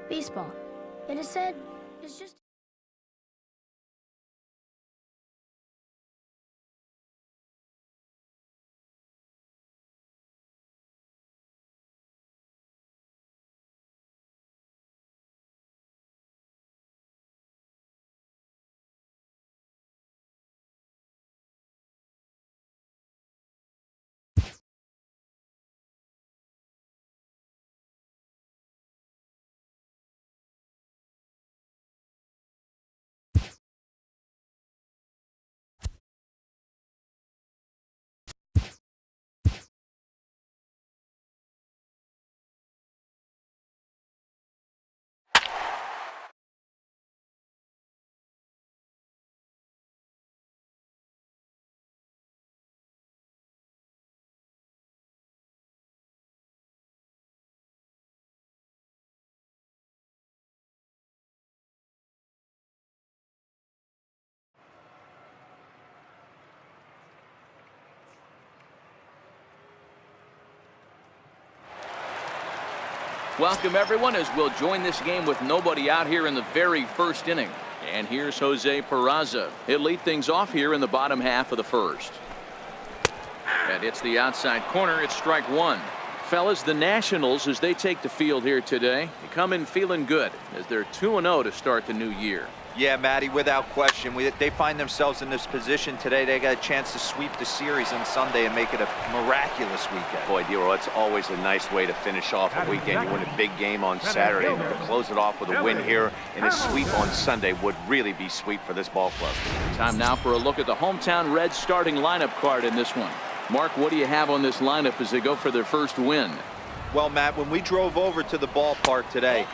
baseball. It is said it's just... Welcome, everyone, as we'll join this game with nobody out here in the very first inning. And here's Jose Peraza. He'll lead things off here in the bottom half of the first. And it's the outside corner. It's strike one. Fellas, the Nationals, as they take the field here today, they come in feeling good as they're 2-0 to start the new year. Yeah, Matty, without question. They find themselves in this position today. They got a chance to sweep the series on Sunday and make it a miraculous weekend. Boy, Dero, it's always a nice way to finish off a weekend. You win a big game on Saturday, but to close it off with a win here and a sweep on Sunday would really be sweet for this ball club. Time now for a look at the hometown Reds starting lineup card in this one. Mark, what do you have on this lineup as they go for their first win? Well, Matt, when we drove over to the ballpark today,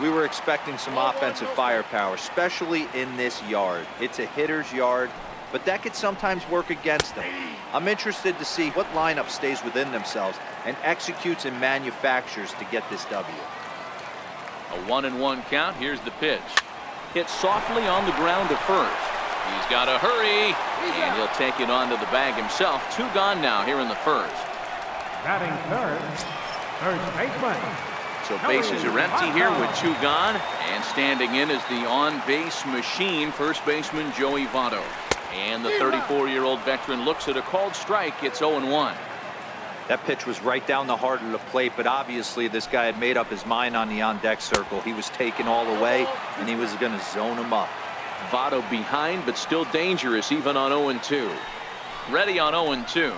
we were expecting some offensive firepower, especially in this yard. It's a hitter's yard, but that could sometimes work against them. I'm interested to see what lineup stays within themselves and executes and manufactures to get this W. A 1-1 count. Here's the pitch. Hit softly on the ground to first. He's got to hurry, and he'll take it onto the bag himself. 2 gone now here in the first. Batting third baseman. So bases are empty here with 2 gone, and standing in is the on-base machine, first baseman Joey Votto. And the 34-year-old veteran looks at a called strike. It's 0-1. That pitch was right down the heart of the plate, but obviously this guy had made up his mind on the on-deck circle. He was taken all the way, and he was going to zone him up. Votto behind, but still dangerous even on 0-2. Ready on 0-2.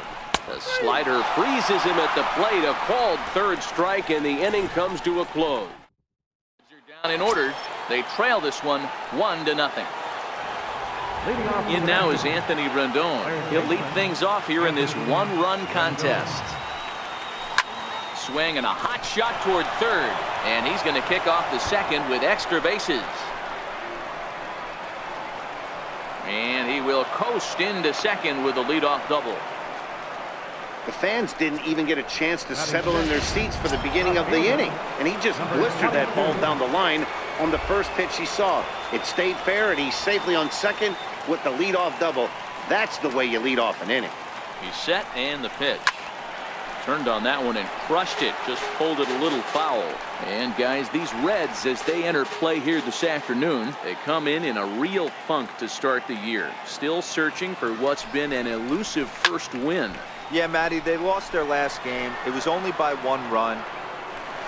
The slider freezes him at the plate. A called third strike, and the inning comes to a close. They're down in order. They trail this one 1-0. In now is Anthony Rendon. He'll lead things off here in this 1-run contest. Swing and a hot shot toward third, and he's going to kick off the second with extra bases. And he will coast into second with a leadoff double. The fans didn't even get a chance to settle in their seats for the beginning of the inning, and he just blistered that ball down the line on the first pitch he saw. It stayed fair, and he's safely on second with the leadoff double. That's the way you lead off an inning. He's set, and the pitch. Turned on that one and crushed it. Just pulled it a little foul. And guys, these Reds, as they enter play here this afternoon, they come in a real funk to start the year. Still searching for what's been an elusive first win. Yeah, Matty, they lost their last game. It was only by 1 run.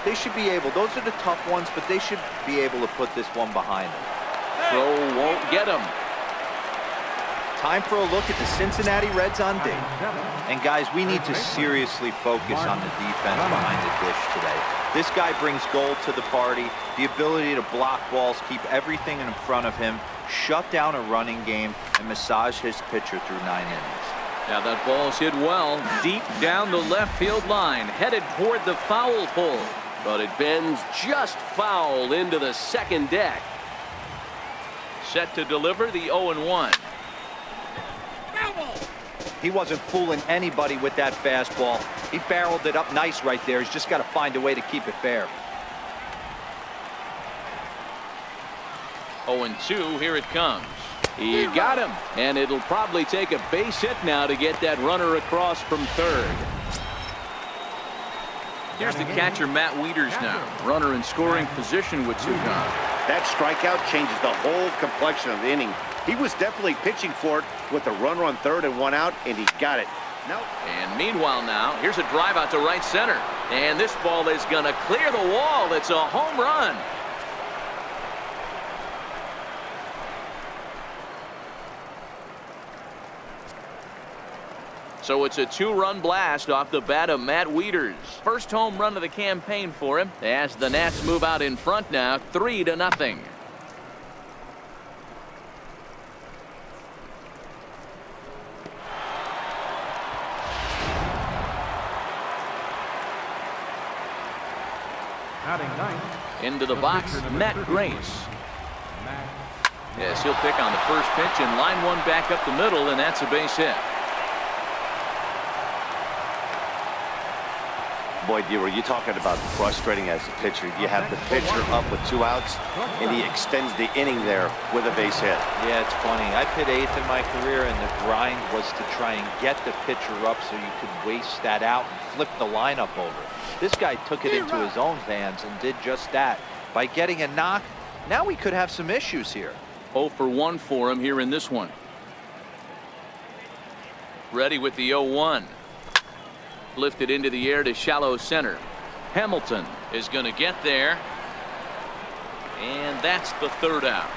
They should be able, those are the tough ones, but they should be able to put this one behind them. Throw won't get him. Time for a look at the Cincinnati Reds on D. And guys, we need to seriously focus on the defense behind the dish today. This guy brings gold to the party, the ability to block balls, keep everything in front of him, shut down a running game, and massage his pitcher through 9 innings. Now that ball's hit well, deep down the left field line, headed toward the foul pole. But it bends just foul into the second deck. Set to deliver the 0-1. He wasn't fooling anybody with that fastball. He barreled it up nice right there. He's just got to find a way to keep it fair. 0-2, here it comes. He got him, and it'll probably take a base hit now to get that runner across from third. Here's the catcher, Matt Wieters now. Runner in scoring position with 2 gone. That strikeout changes the whole complexion of the inning. He was definitely pitching for it with a runner on third and 1 out, and he got it. No. And meanwhile now, here's a drive out to right center. And this ball is going to clear the wall. It's a home run. So it's a 2-run blast off the bat of Matt Wieters. First home run of the campaign for him as the Nats move out in front now, 3-0. Into the box, Matt Grace. Yes, he'll pick on the first pitch and line one back up the middle, and that's a base hit. Boy, D-Roy, you're talking about frustrating as a pitcher. You have the pitcher up with 2 outs, and he extends the inning there with a base hit. Yeah, it's funny. I've hit 8th in my career, and the grind was to try and get the pitcher up so you could waste that out and flip the lineup over. This guy took it into his own hands and did just that. By getting a knock, now we could have some issues here. 0 for 1 for him here in this one. Ready with the 0-1. Lifted into the air to shallow center. Hamilton is going to get there. And that's the 3rd out.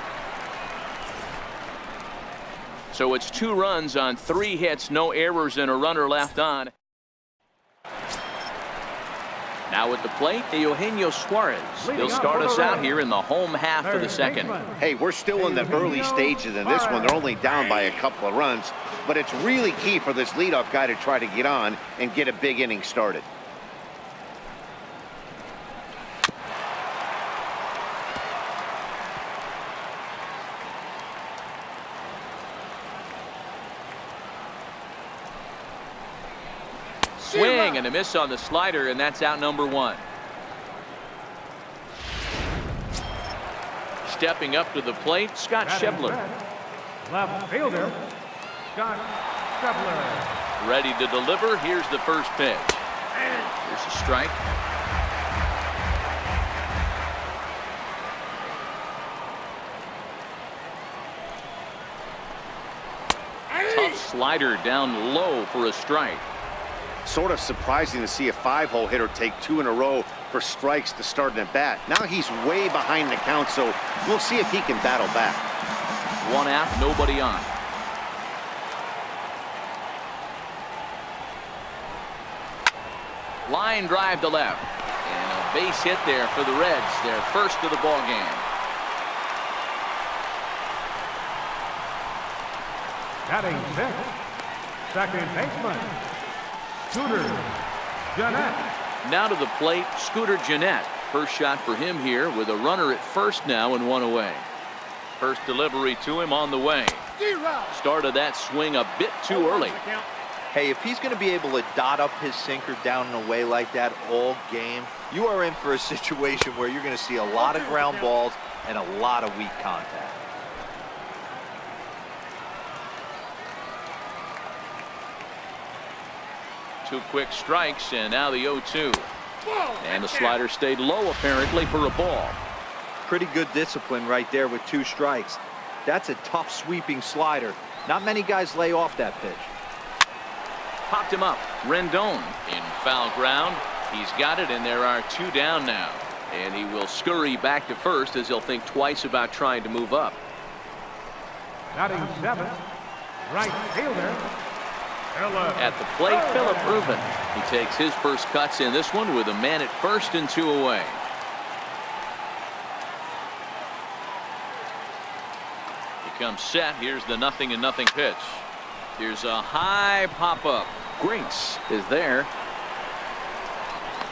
So it's 2 runs on 3 hits, no errors, and a runner left on. Now at the plate, Eugenio Suarez. He'll start us out here in the home half of the second. Hey, we're still in the early stages in this one. They're only down by a couple of runs, but it's really key for this leadoff guy to try to get on and get a big inning started. Swing and a miss on the slider, and that's out number 1. Stepping up to the plate, Scott Schebler. Left fielder, Scott Schebler. Ready to deliver. Here's the first pitch. Here's a strike. Tough slider down low for a strike. Sort of surprising to see a 5-hole hitter take 2 in a row for strikes to start an at-bat. Now he's way behind the count, so we'll see if he can battle back. 1 out, nobody on. Line drive to left. And a base hit there for the Reds, their first of the ball game. Batting 6th, second baseman, Scooter Gennett. Now to the plate, Scooter Gennett. First shot for him here with a runner at first now and 1 away. First delivery to him on the way. Started that swing a bit too early. Hey, if he's going to be able to dot up his sinker down and away like that all game, you are in for a situation where you're going to see a lot of ground balls and a lot of weak contact. Two quick strikes, and now the 0-2. And the slider stayed low apparently for a ball. Pretty good discipline right there with 2 strikes. That's a tough sweeping slider. Not many guys lay off that pitch. Popped him up. Rendon in foul ground. He's got it, and there are 2 down now. And he will scurry back to first as he'll think twice about trying to move up. Batting 7th, right fielder, At the plate, Phillip Ervin. He takes his first cuts in this one with a man at first and 2 away. He comes set. Here's the 0-0 pitch. Here's a high pop-up. Grace is there.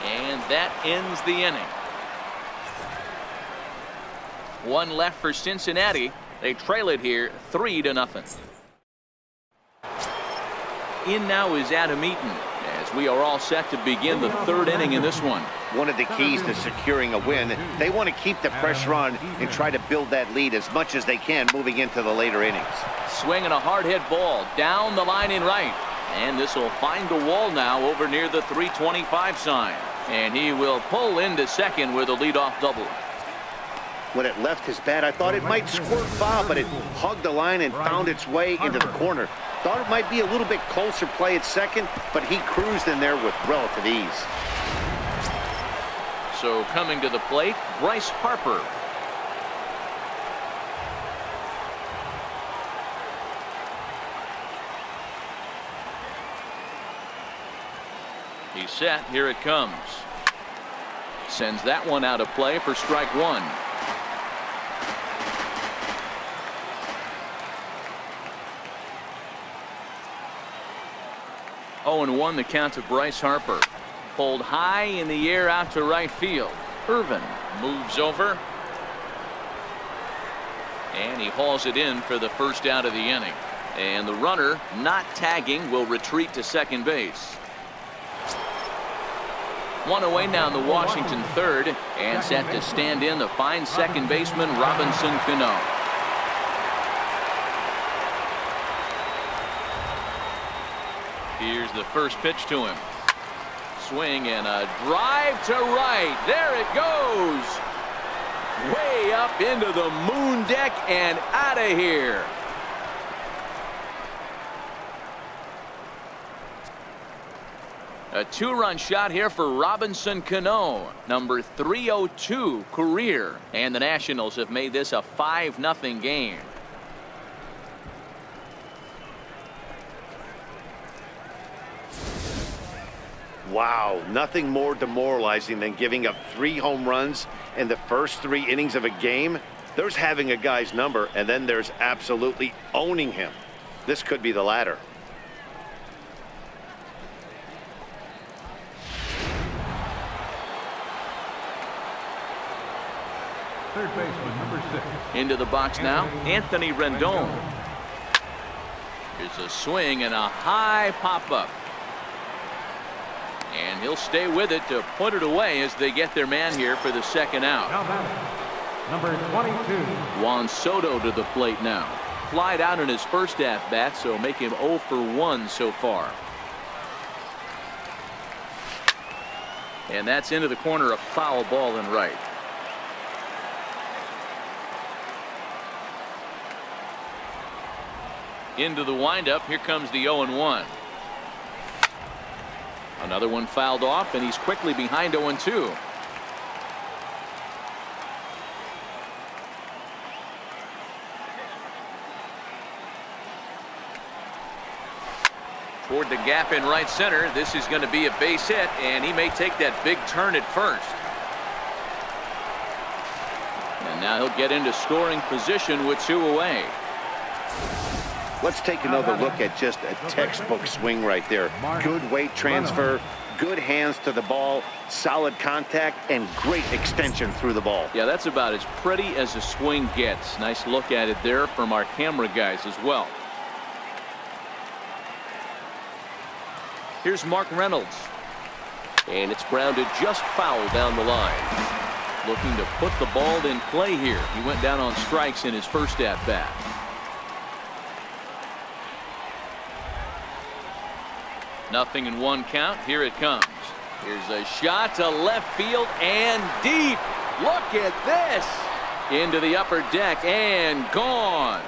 And that ends the inning. 1 left for Cincinnati. They trail it here 3-0. In now is Adam Eaton as we are all set to begin the 3rd inning in this one. One of the keys to securing a win, they want to keep the pressure on and try to build that lead as much as they can moving into the later innings. Swinging a hard hit ball down the line in right. And this will find the wall now over near the 325 sign. And he will pull into second with a leadoff double. When it left his bat, I thought it might squirt foul, but it hugged the line and found its way into the corner. Thought it might be a little bit closer play at second, but he cruised in there with relative ease. So coming to the plate, Bryce Harper. He's set. Here it comes. Sends that one out of play for strike one. Oh, and 1 the count to Bryce Harper. Pulled high in the air out to right field. Irvin moves over. And he hauls it in for the first out of the inning. And the runner, not tagging, will retreat to second base. One away now in the Washington third, and set to stand in the fine second baseman Robinson Cano. Here's the first pitch to him. Swing and a drive to right. There it goes. Way up into the moon deck and out of here. A 2-run shot here for Robinson Cano, number 302 career. And the Nationals have made this a 5-0 game. Wow, nothing more demoralizing than giving up 3 home runs in the first 3 innings of a game. There's having a guy's number, and then there's absolutely owning him. This could be the latter. Third baseman, number 6. Into the box now, Anthony Rendon. Here's a swing and a high pop-up. And he'll stay with it to put it away as they get their man here for the second out. Now batting, number 22. Juan Soto to the plate now. Flied out in his first at-bat, so make him 0 for 1 so far. And that's into the corner, a foul ball and right. Into the windup. Here comes the 0-1. Another one fouled off, and he's quickly behind 0-2. Toward the gap in right center. This is going to be a base hit, and he may take that big turn at first. And now he'll get into scoring position with 2 away. Let's take another look at just a textbook swing right there. Good weight transfer, good hands to the ball, solid contact, and great extension through the ball. Yeah, that's about as pretty as a swing gets. Nice look at it there from our camera guys as well. Here's Mark Reynolds. And it's grounded just foul down the line. Looking to put the ball in play here. He went down on strikes in his first at-bat. Nothing in 1 count. Here it comes. Here's a shot to left field and deep. Look at this. Into the upper deck and gone.